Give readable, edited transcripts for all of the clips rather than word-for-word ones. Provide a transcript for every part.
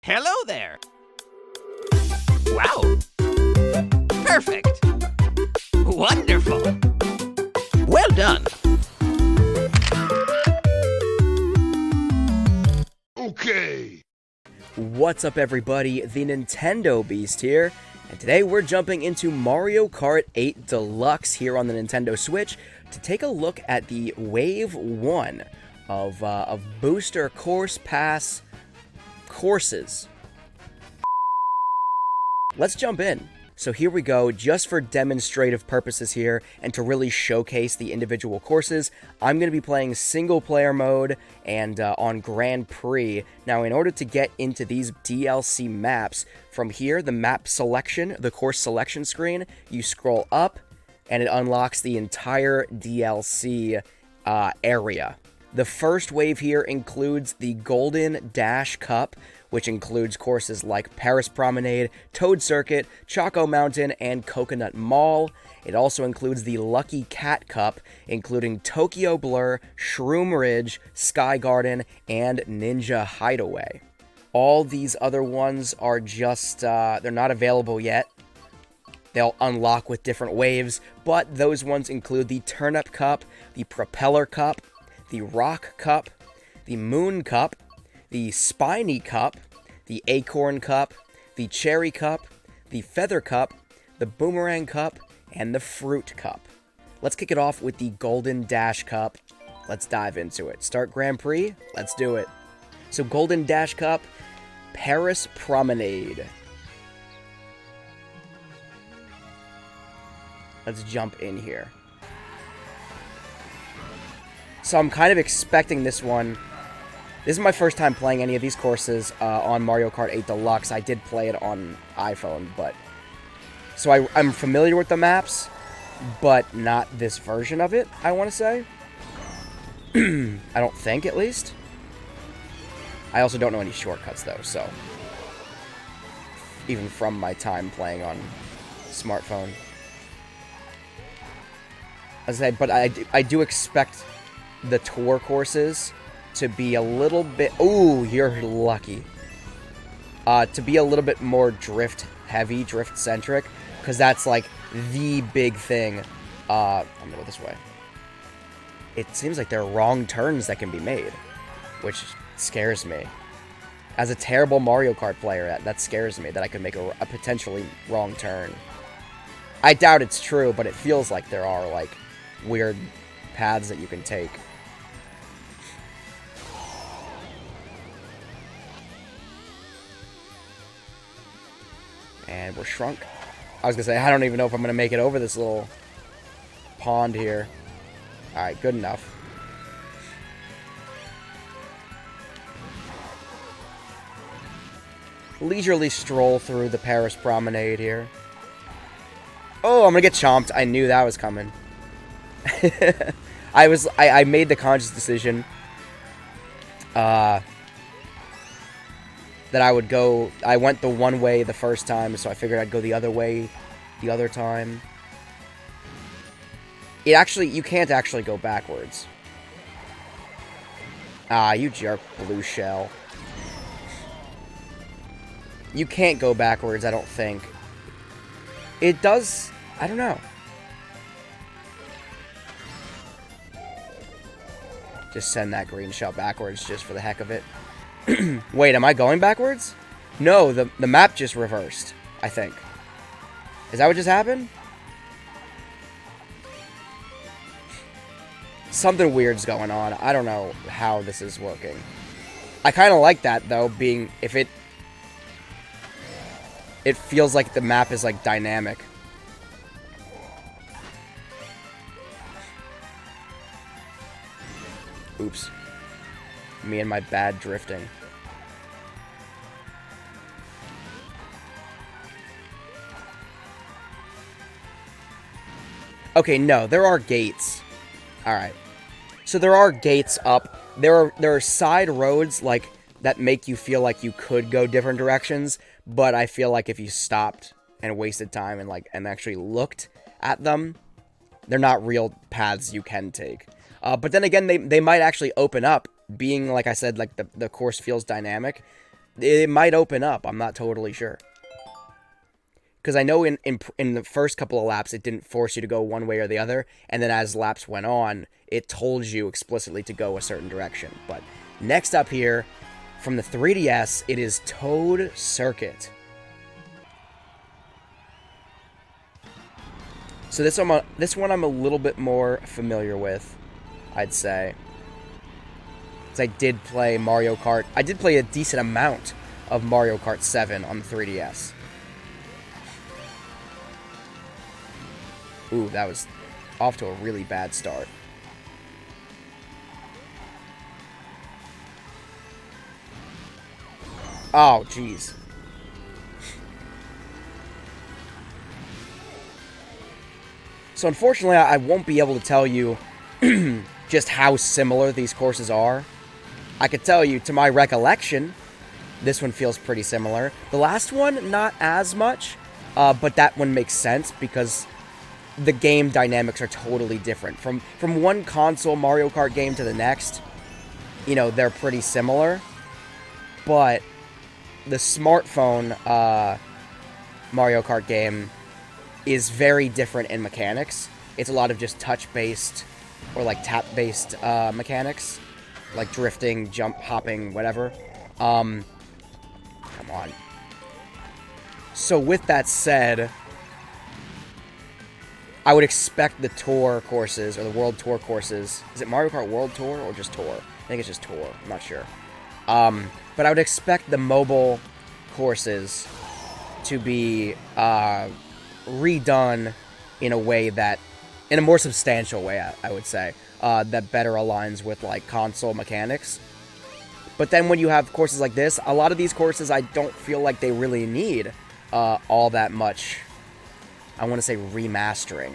Hello there! Wow! Perfect! Wonderful! Well done! Okay! What's up everybody, the Nintendo Beast here, and today we're jumping into Mario Kart 8 Deluxe here on the Nintendo Switch to take a look at the Wave 1 of Booster Course Pass courses. Let's jump in. So here we go, just for demonstrative purposes here, and to really showcase the individual courses, I'm going to be playing single player mode and on Grand Prix. Now, in order to get into these DLC maps, from here, the map selection, the course selection screen, you scroll up, and it unlocks the entire DLC area. The first wave here includes the Golden Dash Cup, which includes courses like Paris Promenade, Toad Circuit, Choco Mountain, and Coconut Mall. It also includes the Lucky Cat Cup, including Tokyo Blur, Shroom Ridge, Sky Garden, and Ninja Hideaway. All these other ones are just, they're not available yet. They'll unlock with different waves, but those ones include the Turnip Cup, the Propeller Cup, the Rock Cup, the Moon Cup, the Spiny Cup, the Acorn Cup, the Cherry Cup, the Feather Cup, the Boomerang Cup, and the Fruit Cup. Let's kick it off with the Golden Dash Cup. Let's dive into it. Start Grand Prix? Let's do it. So Golden Dash Cup, Paris Promenade. Let's jump in here. So I'm kind of expecting this one. This is my first time playing any of these courses on Mario Kart 8 Deluxe. I did play it on iPhone, but... So I'm familiar with the maps, but not this version of it, I want to say. I don't think, at least. I also don't know any shortcuts, though, so... Even from my time playing on smartphone. As I say, but I do expect the tour courses to be a little bit... Ooh, you're lucky. To be a little bit more drift-heavy, drift-centric, because that's, like, the big thing. I'm gonna go this way. It seems like there are wrong turns that can be made, which scares me. As a terrible Mario Kart player, that scares me, that I could make a potentially wrong turn. I doubt it's true, but it feels like there are, like, weird paths that you can take. And we're shrunk. I was going to say, I don't even know if I'm going to make it over this little pond here. Alright, good enough. Leisurely stroll through the Paris Promenade here. Oh, I'm going to get chomped. I knew that was coming. I made the conscious decision that I would go... I went the one way the first time, so I figured I'd go the other way the other time. You can't actually go backwards. Ah, you jerk, blue shell. You can't go backwards, I don't think. It does... I don't know. Just send that green shell backwards just for the heck of it. Wait, am I going backwards? No, the map just reversed, I think. Is that what just happened? Something weird's going on. I don't know how this is working. I kind of like that, though, being... If it feels like the map is, like, dynamic. Oops. Me and my bad drifting. Okay, no, there are gates. Alright. So there are gates up. There are side roads, like, that make you feel like you could go different directions, but I feel like if you stopped and wasted time and actually looked at them, they're not real paths you can take. But then again, they might actually open up, being, like I said, like, the course feels dynamic. It might open up. I'm not totally sure. Because I know in the first couple of laps, it didn't force you to go one way or the other. And then as laps went on, it told you explicitly to go a certain direction. But next up here, from the 3DS, it is Toad Circuit. So this one I'm a little bit more familiar with, I'd say. Because I did play Mario Kart. I did play a decent amount of Mario Kart 7 on the 3DS. Ooh, that was off to a really bad start. Oh, jeez. So unfortunately, I won't be able to tell you just how similar these courses are. I could tell you, to my recollection, this one feels pretty similar. The last one, not as much, but that one makes sense because the game dynamics are totally different. From one console Mario Kart game to the next, you know, they're pretty similar. But the smartphone Mario Kart game is very different in mechanics. It's a lot of just touch-based or like tap-based mechanics, like drifting, jump, hopping, whatever. Come on. So with that said, I would expect the Tour courses, or the World Tour courses. Is it Mario Kart World Tour or just Tour? I think it's just Tour. I'm not sure. But I would expect the mobile courses to be redone in a way that, in a more substantial way, I would say, that better aligns with, like, console mechanics. But then when you have courses like this, a lot of these courses I don't feel like they really need all that much, I want to say, remastering.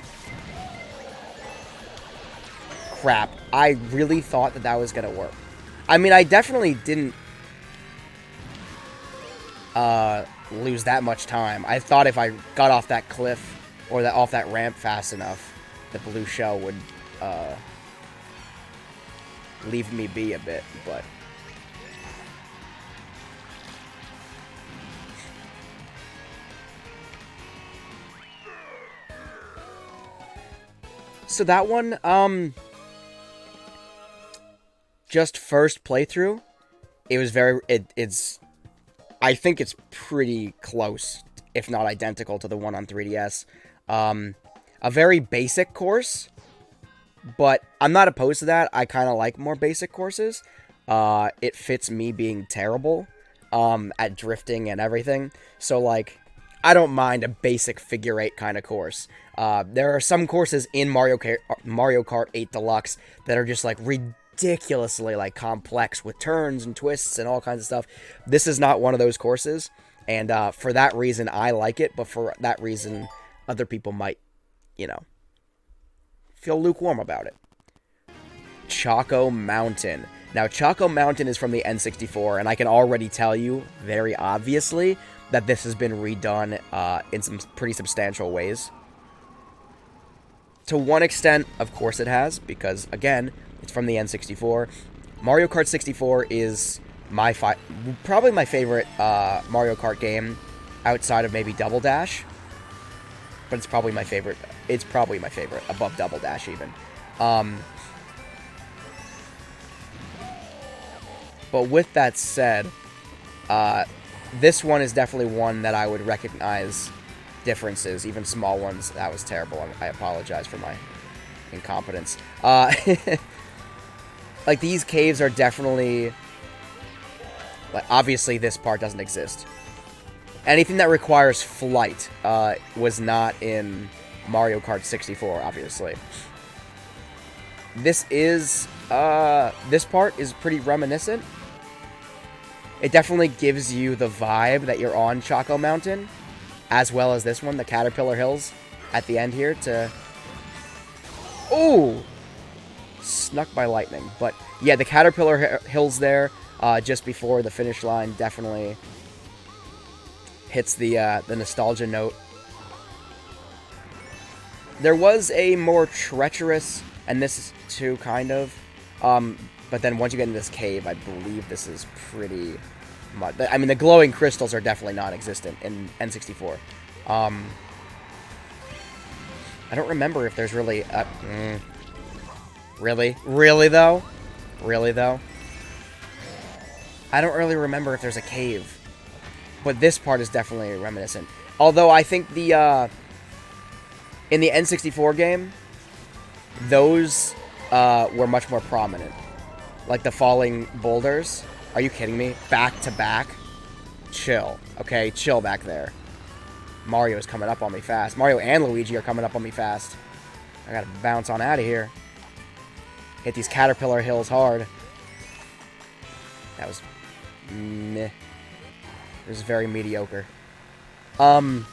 Crap. I really thought that was going to work. I mean, I definitely didn't lose that much time. I thought if I got off that cliff or off that ramp fast enough, the blue shell would leave me be a bit, but so that one, just first playthrough, it was it's, I think it's pretty close, if not identical, to the one on 3DS. A very basic course, but I'm not opposed to that. I kind of like more basic courses. It fits me being terrible at drifting and everything. So, like, I don't mind a basic figure 8 kind of course. There are some courses in Mario Kart 8 Deluxe that are just, like, ridiculously, like, complex with turns and twists and all kinds of stuff. This is not one of those courses, and for that reason, I like it, but for that reason, other people might, you know, feel lukewarm about it. Choco Mountain. Now, Choco Mountain is from the N64, and I can already tell you, very obviously, that this has been redone in some pretty substantial ways. To one extent, of course it has, because, again, it's from the N64. Mario Kart 64 is probably my favorite Mario Kart game outside of maybe Double Dash. But it's probably my favorite. It's probably my favorite, above Double Dash even. But with that said, this one is definitely one that I would recognize differences, even small ones. That was terrible. I apologize for my incompetence. Like, these caves are definitely, like, obviously this part doesn't exist. Anything that requires flight was not in Mario Kart 64, obviously. This part is pretty reminiscent. It definitely gives you the vibe that you're on Choco Mountain, as well as this one, the Caterpillar Hills, at the end here to... Ooh! Snuck by lightning. But, yeah, the Caterpillar Hills there, just before the finish line, definitely hits the nostalgia note. There was a more treacherous, and this is too, kind of, but then once you get into this cave, I believe this is pretty much. I mean, the glowing crystals are definitely non-existent in N64. I don't remember if there's really... Really? Really, though? Really, though? I don't really remember if there's a cave. But this part is definitely reminiscent. Although, I think the, in the N64 game, those, were much more prominent. Like the falling boulders. Are you kidding me? Back to back? Chill. Okay, chill back there. Mario's coming up on me fast. Mario and Luigi are coming up on me fast. I gotta bounce on out of here. Hit these caterpillar hills hard. That was meh. It was very mediocre. But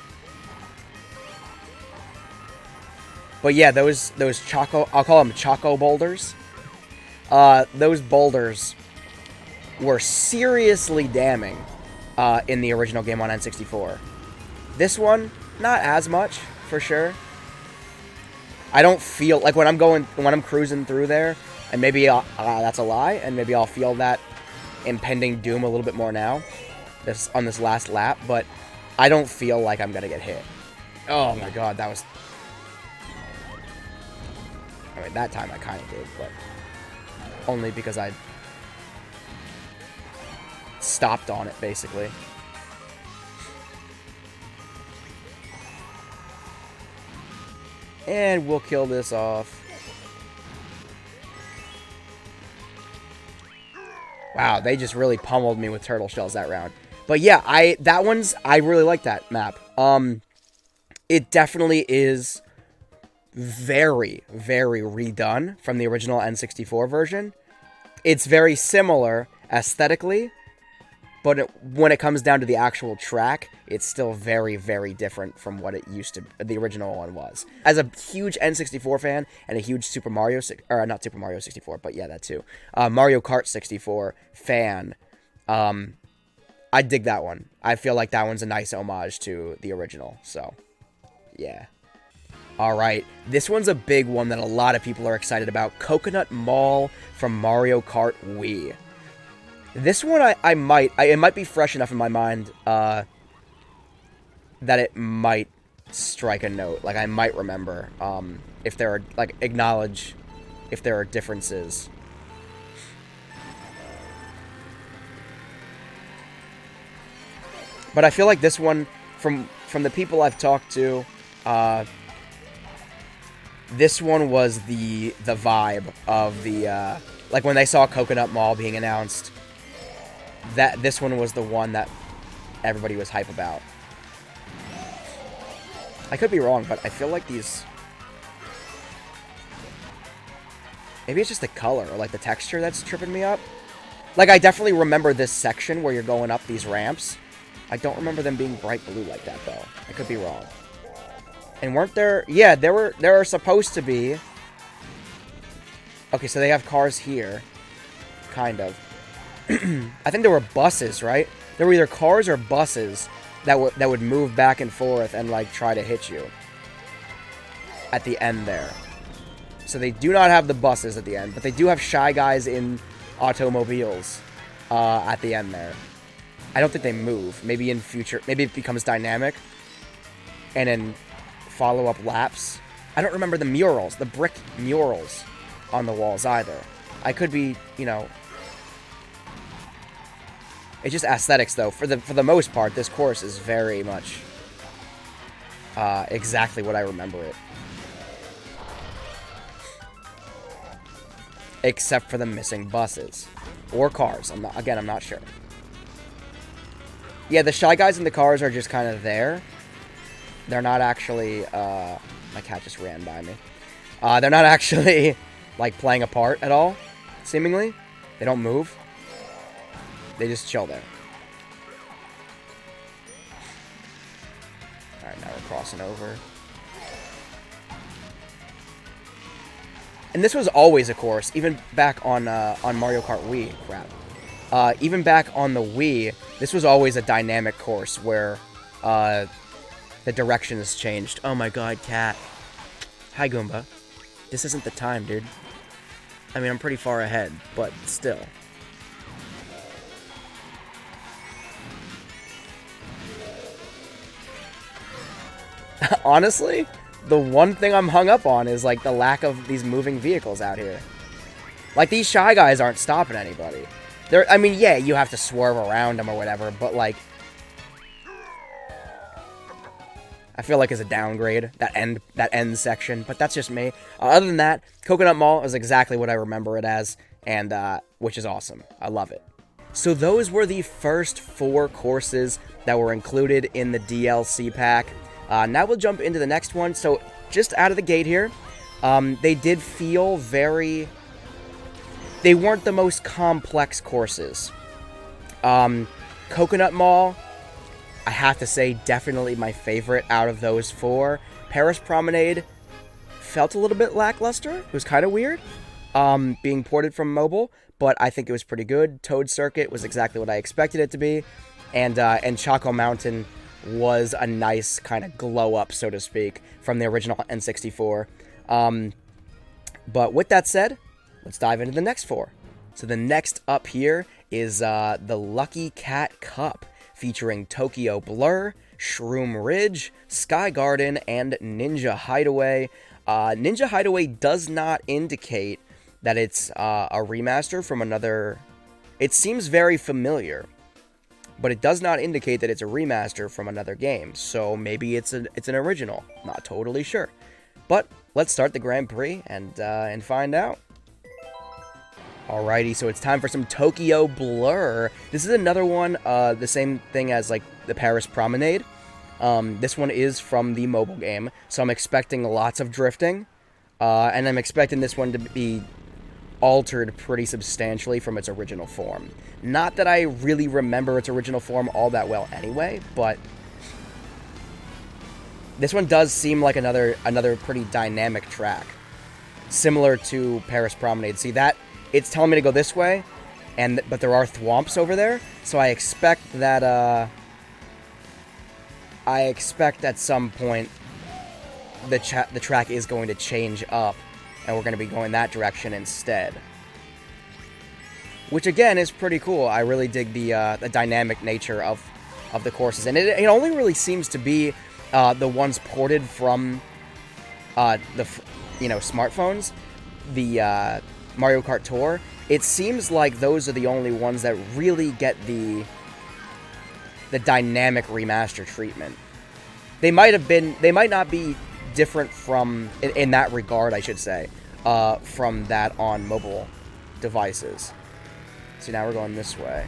yeah, those Choco... I'll call them Choco boulders. Those boulders were seriously damning in the original game on N64. This one, not as much, for sure. I don't feel... Like, when I'm cruising through there, and maybe that's a lie, and maybe I'll feel that impending doom a little bit more now, on this last lap, but I don't feel like I'm gonna get hit. Oh my god, that was... I mean, that time I kind of did, but... Only because I stopped on it, basically. And we'll kill this off. Wow, they just really pummeled me with turtle shells that round. But yeah, I really like that map. It definitely is very, very redone from the original N64 version. It's very similar aesthetically, but when it comes down to the actual track, it's still very, very different from what it used to, the original one was. As a huge N64 fan and a huge Super Mario, or not Super Mario 64, but yeah, that too, Mario Kart 64 fan, I dig that one. I feel like that one's a nice homage to the original, so yeah. Alright, this one's a big one that a lot of people are excited about. Coconut Mall from Mario Kart Wii. This one it might be fresh enough in my mind that it might strike a note. Like, I might remember if there are, like, acknowledge if there are differences. But I feel like this one, from the people I've talked to, this one was the vibe of the, like, when they saw Coconut Mall being announced, this one was the one that everybody was hype about. I could be wrong, but I feel like these... Maybe it's just the color, or, like, the texture that's tripping me up. Like, I definitely remember this section where you're going up these ramps. I don't remember them being bright blue like that, though. I could be wrong. And weren't there... Yeah, there are supposed to be... Okay, so they have cars here. Kind of. I think there were buses, right? There were either cars or buses that would move back and forth and, like, try to hit you. At the end there. So they do not have the buses at the end, but they do have Shy Guys in automobiles at the end there. I don't think they move. Maybe in future... Maybe it becomes dynamic. And in follow-up laps. I don't remember the murals. The brick murals on the walls either. I could be, you know... It's just aesthetics, though. For the most part, this course is very much exactly what I remember it. Except for the missing buses. Or cars. I'm not sure. Yeah, the Shy Guys in the cars are just kind of there. They're not actually... my cat just ran by me. They're not actually, like, playing a part at all, seemingly. They don't move. They just chill there. Alright, now we're crossing over. And this was always a course, even back on Mario Kart Wii. Crap. Even back on the Wii, this was always a dynamic course where the direction has changed. Oh my god, cat. Hi, Goomba. This isn't the time, dude. I mean, I'm pretty far ahead, but still. Honestly, the one thing I'm hung up on is, like, the lack of these moving vehicles out here. Like, these Shy Guys aren't stopping anybody. I mean, yeah, you have to swerve around them or whatever, but, like, I feel like it's a downgrade, that end section, but that's just me. Other than that, Coconut Mall is exactly what I remember it as, and which is awesome. I love it. So those were the first 4 courses that were included in the DLC pack. Now we'll jump into the next one. So just out of the gate here, they did feel very... They weren't the most complex courses. Coconut Mall, I have to say, definitely my favorite out of those 4. Paris Promenade felt a little bit lackluster. It was kind of weird, being ported from mobile, but I think it was pretty good. Toad Circuit was exactly what I expected it to be, and Choco Mountain was a nice kind of glow up, so to speak, from the original N64. But with that said, let's dive into the next 4. So the next up here is the Lucky Cat Cup, featuring Tokyo Blur, Shroom Ridge, Sky Garden, and Ninja Hideaway. Ninja Hideaway does not indicate that it's a remaster from another... It seems very familiar, but it does not indicate that it's a remaster from another game, so maybe it's an original. Not totally sure. But let's start the Grand Prix and find out. Alrighty, so it's time for some Tokyo Blur. This is another one, the same thing as, like, the Paris Promenade. This one is from the mobile game, so I'm expecting lots of drifting. And I'm expecting this one to be altered pretty substantially from its original form. Not that I really remember its original form all that well anyway, but this one does seem like another pretty dynamic track. Similar to Paris Promenade. See that? It's telling me to go this way, but there are thwomps over there, so I expect that, at some point the track is going to change up, and we're going to be going that direction instead. Which, again, is pretty cool. I really dig the dynamic nature of the courses, and it only really seems to be the ones ported from smartphones. The Mario Kart Tour, it seems like those are the only ones that really get the dynamic remaster treatment. They might not be different from, in that regard, I should say, from that on mobile devices. So now we're going this way.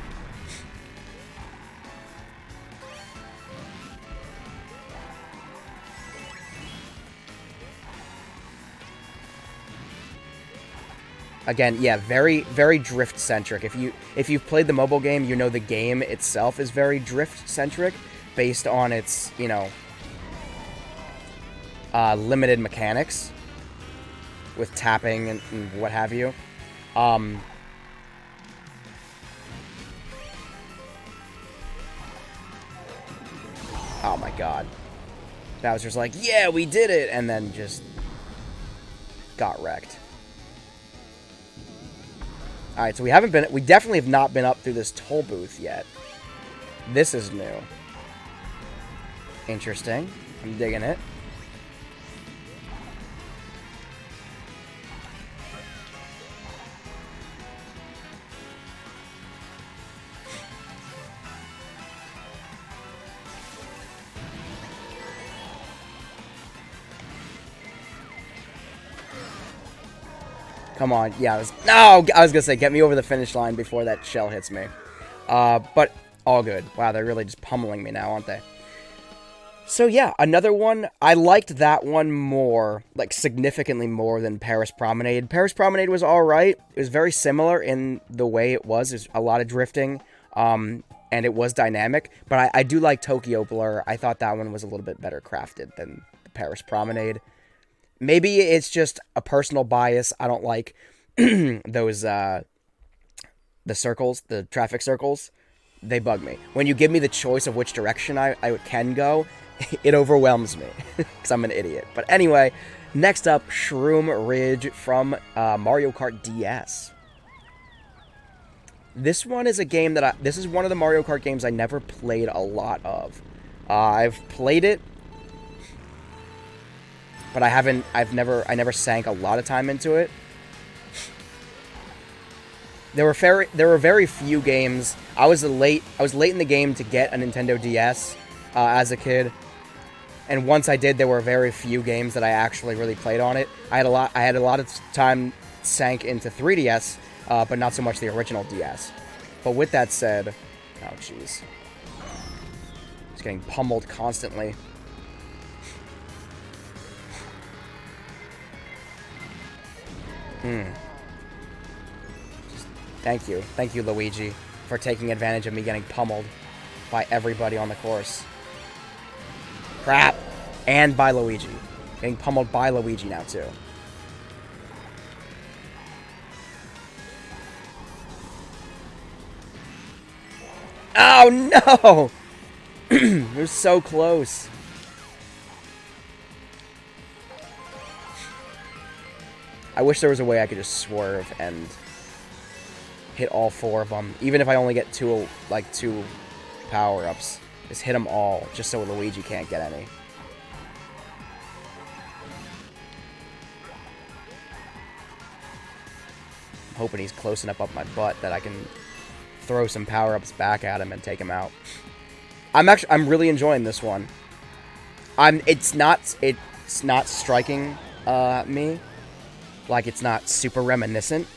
Again, yeah, very, very drift-centric. If you've played the mobile game, you know the game itself is very drift-centric, based on its, limited mechanics, with tapping and what have you. Oh my god. Bowser's like, yeah, we did it! And then just got wrecked. Alright, so we definitely have not been up through this toll booth yet. This is new. Interesting. I'm digging it. Come on, yeah, I was gonna say, get me over the finish line before that shell hits me. But all good. Wow, they're really just pummeling me now, aren't they? So yeah, another one, I liked that one more, like significantly more than Paris Promenade. Paris Promenade was alright. It was very similar in the way it was. There's a lot of drifting, and it was dynamic. But I do like Tokyo Blur. I thought that one was a little bit better crafted than the Paris Promenade. Maybe it's just a personal bias. I don't like those, the circles, the traffic circles. They bug me. When you give me the choice of which direction I can go, it overwhelms me, because I'm an idiot. But anyway, next up, Shroom Ridge from Mario Kart DS. This one is a game that this is one of the Mario Kart games I never played a lot of. I've played it but I never sank a lot of time into it. There were very few games. I was late in the game to get a Nintendo DS as a kid, and once I did, there were very few games that I actually really played on it. I had a lot of time sank into 3DS, but not so much the original DS. But with that said, oh jeez, just getting pummeled constantly. Thank you, Luigi, for taking advantage of me getting pummeled by everybody on the course. Crap! And by Luigi. Getting pummeled by Luigi now, too. Oh, no! It was so close. I wish there was a way I could just swerve and hit all 4 of them, even if I only get 2 power-ups. Just hit them all, just so Luigi can't get any. I'm hoping he's close enough up my butt that I can throw some power-ups back at him and take him out. I'm really enjoying this one. It's not striking me. Like, it's not super reminiscent.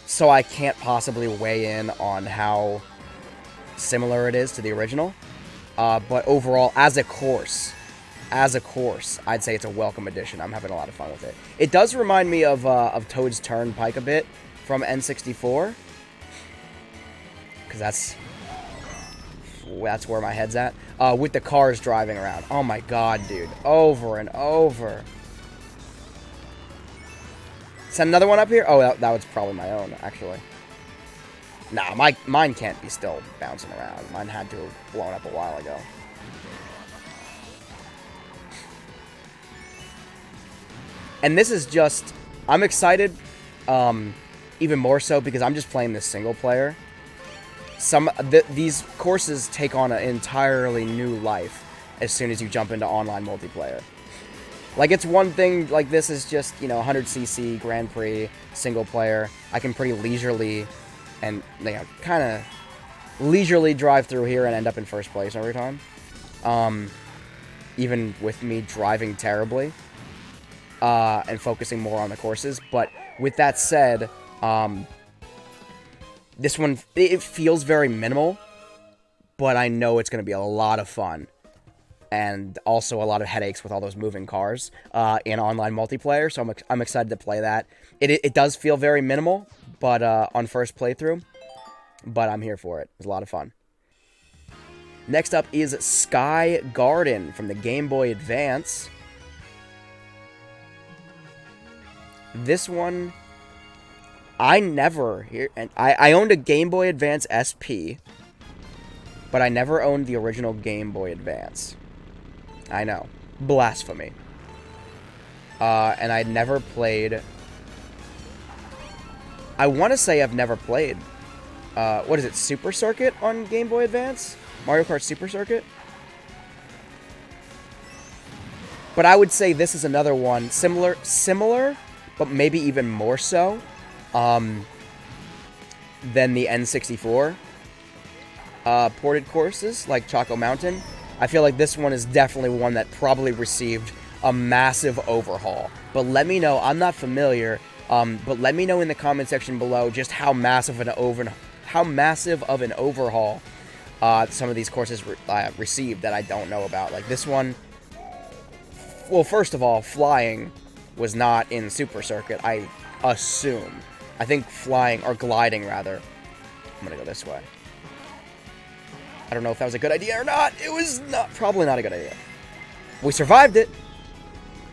So I can't possibly weigh in on how similar it is to the original. But overall, as a course, I'd say it's a welcome addition. I'm having a lot of fun with it. It does remind me of Toad's Turnpike a bit from N64. Because that's where my head's at. With the cars driving around. Oh my god, dude. Over and over. Send another one up here? Oh, that was probably my own, actually. Nah, mine can't be still bouncing around. Mine had to have blown up a while ago. And this is just... I'm excited, even more so because I'm just playing this single player. These courses take on an entirely new life as soon as you jump into online multiplayer. Like, it's one thing, like, this is just, 100cc Grand Prix, single player. I can pretty leisurely and, kind of leisurely drive through here and end up in first place every time. Even with me driving terribly and focusing more on the courses. But with that said, this one, it feels very minimal, but I know it's going to be a lot of fun. And also a lot of headaches with all those moving cars in online multiplayer, so I'm excited to play that. It does feel very minimal, but on first playthrough, but I'm here for it. It was a lot of fun. Next up is Sky Garden from the Game Boy Advance. This one, I owned a Game Boy Advance SP, but I never owned the original Game Boy Advance. I know. Blasphemy. And I'd never played... I want to say I've never played... what is it? Super Circuit on Game Boy Advance? Mario Kart Super Circuit? But I would say this is another one similar, but maybe even more so than the N64 ported courses, like Choco Mountain. I feel like this one is definitely one that probably received a massive overhaul. But let me know. I'm not familiar. But let me know in the comment section below just how massive of an overhaul some of these courses received that I don't know about. Like this one. Well, first of all, flying was not in Super Circuit. I assume. I think flying or gliding rather. I'm gonna go this way. I don't know if that was a good idea or not. It was probably not a good idea. We survived it.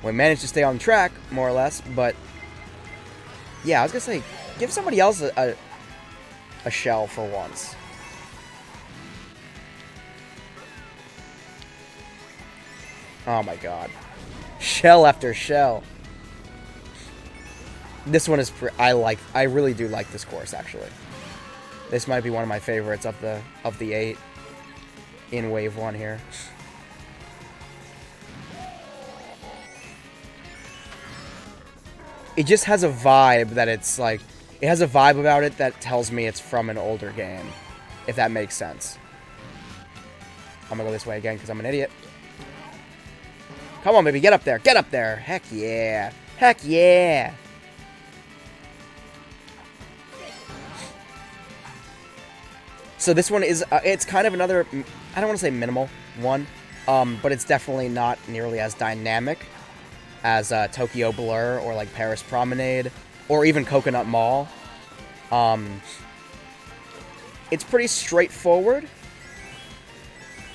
We managed to stay on track, more or less, but... Yeah, I was gonna say, give somebody else a shell for once. Oh my god. Shell after shell. This one is... I really do like this course, actually. This might be one of my favorites of the 8. in Wave 1 here. It just has a vibe that it's like... It has a vibe about it that tells me it's from an older game. If that makes sense. I'm gonna go this way again because I'm an idiot. Come on, baby. Get up there. Get up there. Heck yeah. Heck yeah. So this one is... it's kind of another... I don't want to say minimal one. But it's definitely not nearly as dynamic as Tokyo Blur or like Paris Promenade or even Coconut Mall. It's pretty straightforward,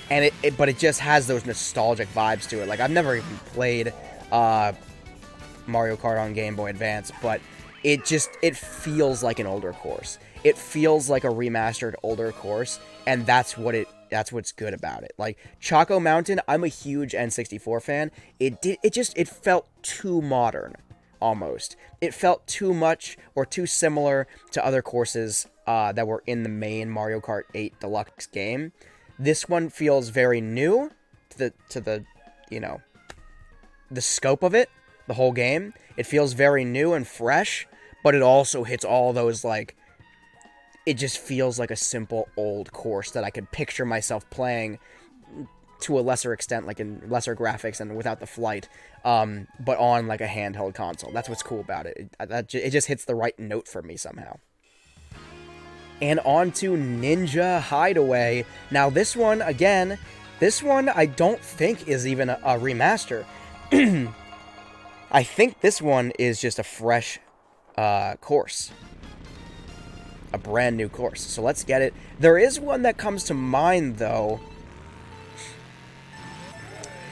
and but it just has those nostalgic vibes to it. Like, I've never even played Mario Kart on Game Boy Advance, but it feels like an older course. It feels like a remastered older course, and that's what's good about it. Like Choco Mountain, I'm a huge N64 fan. It felt too modern, almost. It felt too much or too similar to other courses that were in the main Mario Kart 8 Deluxe game. This one feels very new to the you know, the scope of it, the whole game. It feels very new and fresh, but it also hits all those, like, it just feels like a simple old course that I could picture myself playing to a lesser extent, like in lesser graphics and without the flight, but on like a handheld console. That's what's cool about it. It just hits the right note for me somehow. And on to Ninja Hideaway. Now this one, again, I don't think is even a remaster. I think this one is just a fresh course. A brand new course. So let's get it. There is one that comes to mind, though.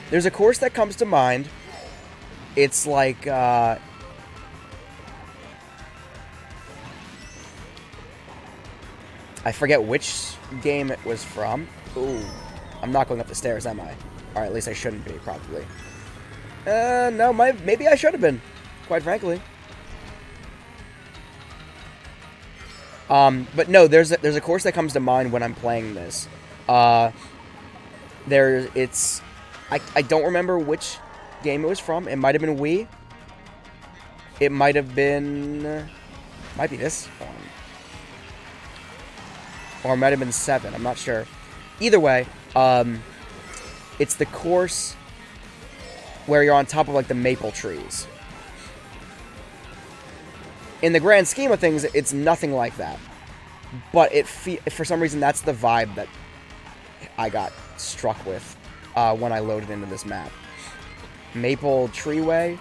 There's a course that comes to mind. It's like, I forget which game it was from. Ooh. I'm not going up the stairs, am I? Or at least I shouldn't be, probably. No, maybe I should have been, quite frankly. But no, there's a course that comes to mind when I'm playing this. I don't remember which game it was from. It might have been Wii. It might have been... Might be this one. Or it might have been 7. I'm not sure. Either way, it's the course where you're on top of, like, the maple trees. In the grand scheme of things, it's nothing like that. But for some reason, that's the vibe that I got struck with when I loaded into this map. Maple Treeway.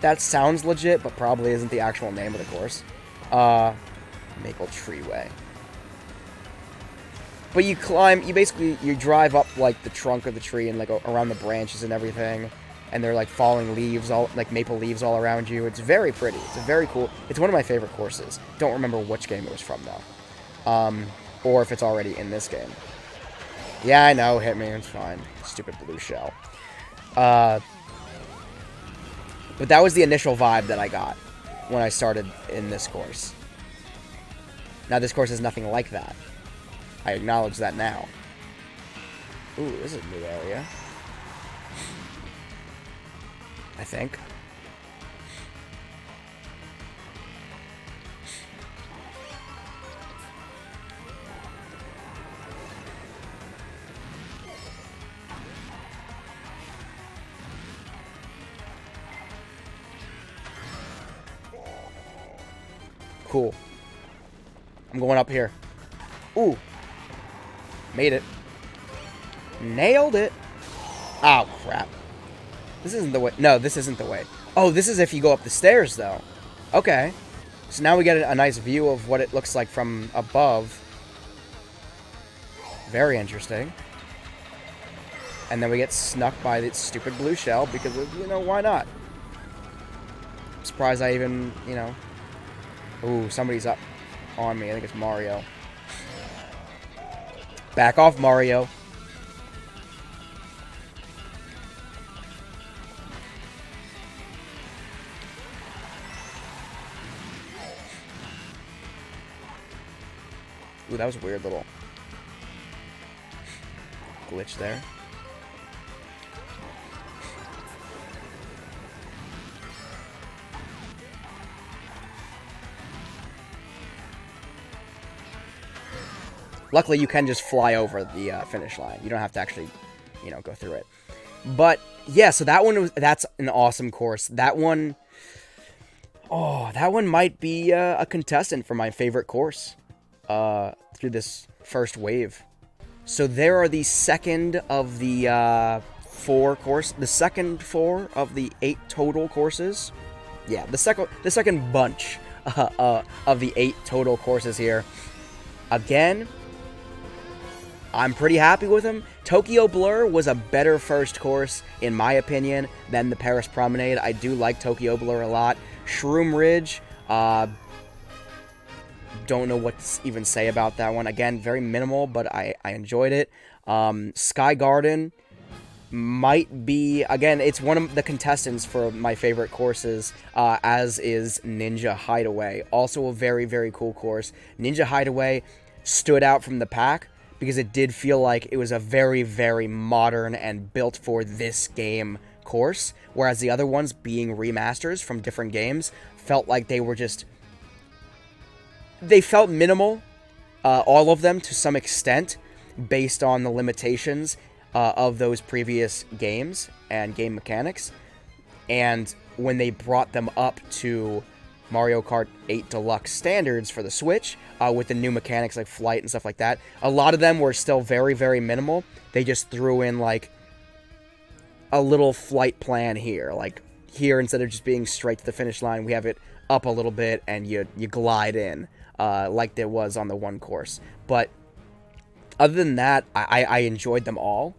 That sounds legit, but probably isn't the actual name of the course. Maple Treeway. But you drive up, like, the trunk of the tree and, like, around the branches and everything. And they're, like, falling leaves, like, maple leaves all around you. It's very pretty. It's very cool. It's one of my favorite courses. Don't remember which game it was from, though. Or if it's already in this game. Yeah, I know. Hit me. It's fine. Stupid blue shell. But that was the initial vibe that I got when I started in this course. Now, this course is nothing like that. I acknowledge that now. Ooh, this is a new area. I think. Cool. I'm going up here. Ooh. Made it. Nailed it. Oh, crap. This isn't the way. No, this isn't the way. Oh, this is if you go up the stairs, though. Okay. So now we get a nice view of what it looks like from above. Very interesting. And then we get snuck by the stupid blue shell because, why not? I'm surprised I even, Ooh, somebody's up on me. I think it's Mario. Back off, Mario. Ooh, that was a weird little... glitch there. Luckily, you can just fly over the finish line. You don't have to actually, go through it. But yeah, so that's an awesome course. That one might be a contestant for my favorite course through this first wave. So there are the second of the 4 of the 8 total courses. Yeah, the second bunch of the 8 total courses here. Again, I'm pretty happy with them. Tokyo Blur was a better first course, in my opinion, than the Paris Promenade. I do like Tokyo Blur a lot. Shroom Ridge, don't know what to even say about that one. Again, very minimal, but I enjoyed it. Sky Garden might be, again, it's one of the contestants for my favorite courses, as is Ninja Hideaway. Also a very, very cool course. Ninja Hideaway stood out from the pack because it did feel like it was a very, very modern and built for this game course, whereas the other ones, being remasters from different games, felt like they felt minimal, all of them to some extent, based on the limitations of those previous games and game mechanics. And when they brought them up to Mario Kart 8 Deluxe standards for the Switch, with the new mechanics like flight and stuff like that, a lot of them were still very, very minimal. They just threw in like a little flight plan here. Like here, instead of just being straight to the finish line, we have it up a little bit and you glide in, like there was on the one course. But other than that, I enjoyed them all.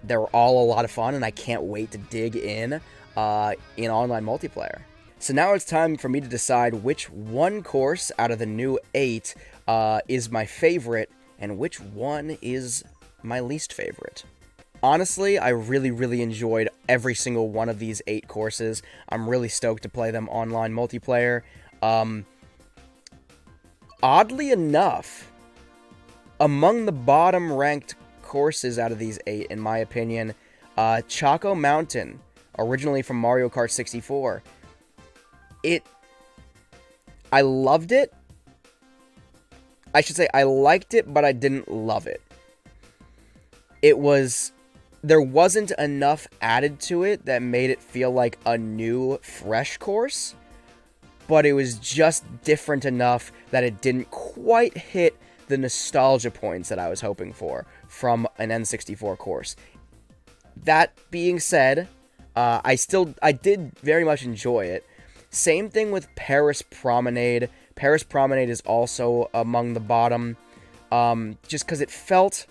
They were all a lot of fun, and I can't wait to dig in online multiplayer. So now it's time for me to decide which one course out of the new 8 is my favorite, and which one is my least favorite. Honestly, I really, really enjoyed every single one of these 8 courses. I'm really stoked to play them online multiplayer. Oddly enough, among the bottom-ranked courses out of these 8, in my opinion, Choco Mountain, originally from Mario Kart 64, I loved it. I should say I liked it, but I didn't love it. There wasn't enough added to it that made it feel like a new, fresh course, but it was just different enough that it didn't quite hit the nostalgia points that I was hoping for from an N64 course. That being said, I did very much enjoy it. Same thing with Paris Promenade. Paris Promenade is also among the bottom, just because it felt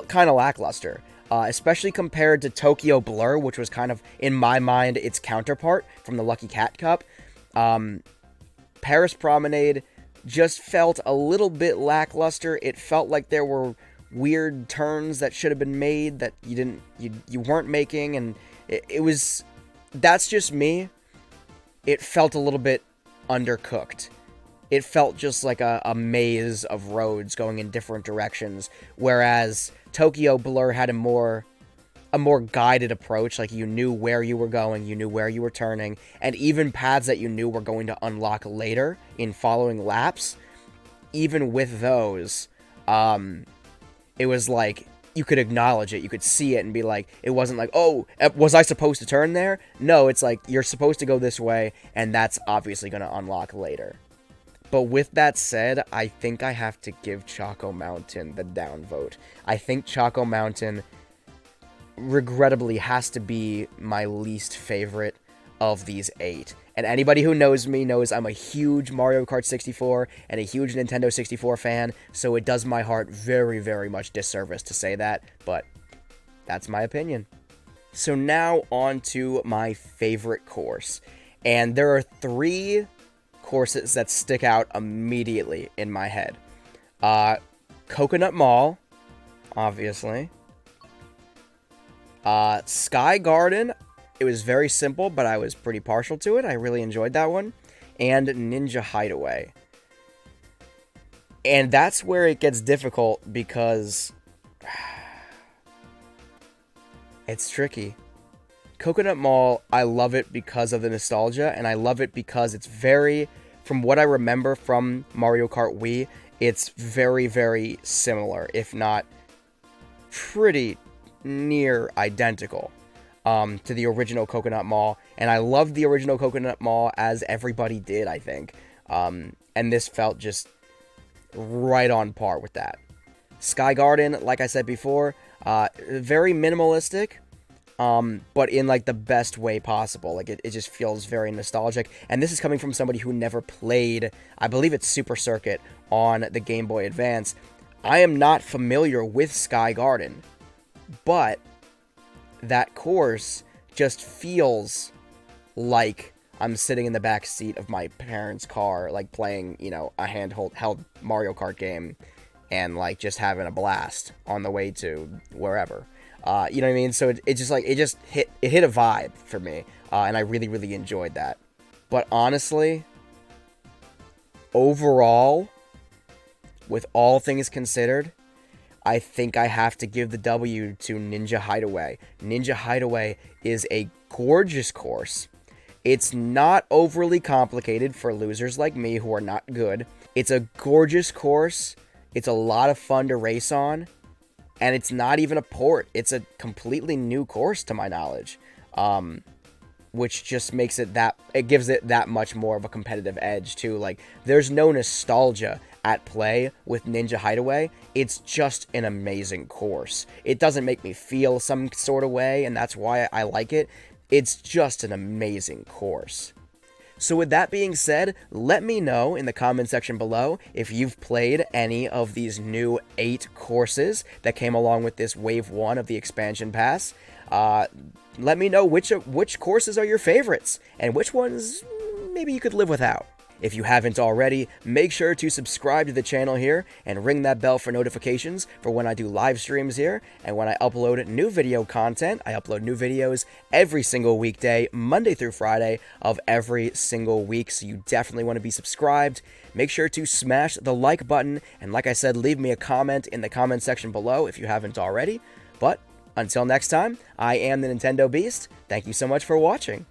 kind of lackluster, especially compared to Tokyo Blur, which was kind of, in my mind, its counterpart from the Lucky Cat Cup. Paris Promenade just felt a little bit lackluster. It felt like there were weird turns that should have been made that you weren't making, and it was... That's just me. It felt a little bit undercooked. It felt just like a maze of roads going in different directions, whereas Tokyo Blur had a more guided approach. Like, you knew where you were going, you knew where you were turning, and even paths that you knew were going to unlock later in following laps, even with those, it was like, you could acknowledge it, you could see it, and be like, it wasn't like, oh, was I supposed to turn there? No, it's like, you're supposed to go this way, and that's obviously going to unlock later. But with that said, I think I have to give Choco Mountain the downvote. I think Choco Mountain, regrettably, has to be my least favorite of these 8. And anybody who knows me knows I'm a huge Mario Kart 64 and a huge Nintendo 64 fan, so it does my heart very, very much disservice to say that, but that's my opinion. So now on to my favorite course. And there are 3 courses that stick out immediately in my head. Coconut Mall, obviously. Sky Garden. It was very simple, but I was pretty partial to it. I really enjoyed that one. And Ninja Hideaway. And that's where it gets difficult, because It's tricky. Coconut Mall, I love it because of the nostalgia, and I love it because it's very, from what I remember from Mario Kart Wii, it's very, very similar, if not pretty near identical to the original Coconut Mall. And I loved the original Coconut Mall, as everybody did, I think. And this felt just right on par with that. Sky Garden, like I said before, very minimalistic, but in like the best way possible. Like it just feels very nostalgic. And this is coming from somebody who never played, I believe it's Super Circuit on the Game Boy Advance. I am not familiar with Sky Garden, but that course just feels like I'm sitting in the back seat of my parents' car, like playing, you know, a held Mario Kart game, and like just having a blast on the way to wherever. You know what I mean? So it just hit a vibe for me, and I really, really enjoyed that. But honestly, overall, with all things considered, I think I have to give the W to Ninja Hideaway. Ninja Hideaway is a gorgeous course. It's not overly complicated for losers like me who are not good. It's a gorgeous course. It's a lot of fun to race on. And it's not even a port. It's a completely new course to my knowledge. Which just makes it gives it that much more of a competitive edge too. Like, there's no nostalgia at play with Ninja Hideaway. It's just an amazing course. It doesn't make me feel some sort of way, and that's why I like it. It's just an amazing course. So with that being said, let me know in the comment section below if you've played any of these new 8 courses that came along with this Wave 1 of the Expansion Pass. Let me know which courses are your favorites, and which ones maybe you could live without. If you haven't already, make sure to subscribe to the channel here and ring that bell for notifications for when I do live streams here and when I upload new video content. I upload new videos every single weekday, Monday through Friday of every single week, so you definitely want to be subscribed. Make sure to smash the like button, and like I said, leave me a comment in the comment section below if you haven't already. But until next time, I am the Nintendo Beast. Thank you so much for watching.